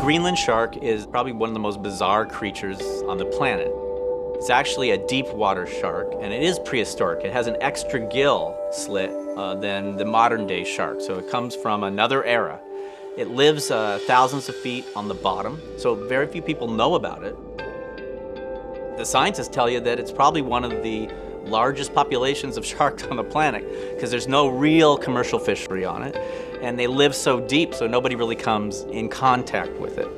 Greenland shark is probably one of the most bizarre creatures on the planet. It's actually a deep water shark, and it is prehistoric. It has an extra gill slit than the modern day shark, so it comes from another era. It lives thousands of feet on the bottom, so very few people know about it. The scientists tell you that it's probably one of the largest populations of sharks on the planet because there's no real commercial fishery on it, and they live so deep so nobody really comes in contact with it.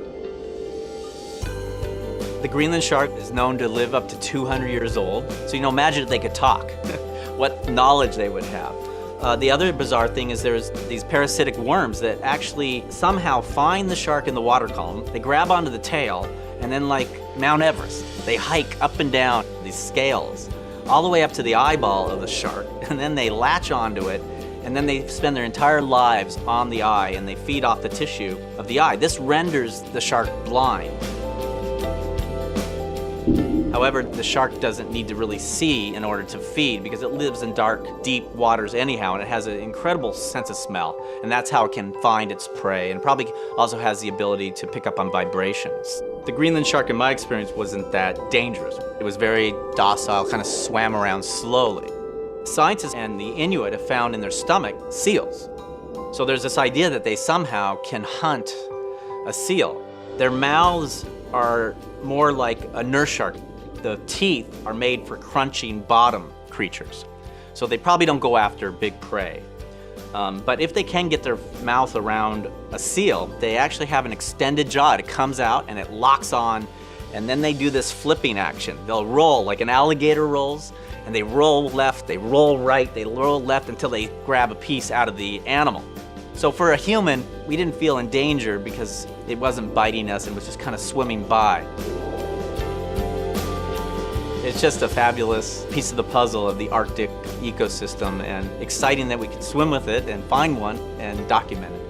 The Greenland shark is known to live up to 200 years old, so imagine if they could talk, what knowledge they would have. The other bizarre thing is there's these parasitic worms that actually somehow find the shark in the water column, they grab onto the tail, and then like Mount Everest, they hike up and down these scales, all the way up to the eyeball of the shark, and then they latch onto it, and then they spend their entire lives on the eye, and they feed off the tissue of the eye. This renders the shark blind. However, the shark doesn't need to really see in order to feed because it lives in dark, deep waters anyhow, and it has an incredible sense of smell, and that's how it can find its prey, and probably also has the ability to pick up on vibrations. The Greenland shark, in my experience, wasn't that dangerous. It was very docile, kind of swam around slowly. Scientists and the Inuit have found in their stomach seals. So there's this idea that they somehow can hunt a seal. Their mouths are more like a nurse shark. The teeth are made for crunching bottom creatures. So they probably don't go after big prey. But if they can get their mouth around a seal, they actually have an extended jaw. It comes out and it locks on, and then they do this flipping action. They'll roll like an alligator rolls, and they roll left, they roll right, they roll left until they grab a piece out of the animal. So for a human, we didn't feel in danger because it wasn't biting us and was just kind of swimming by. It's just a fabulous piece of the puzzle of the Arctic ecosystem, and exciting that we could swim with it and find one and document it.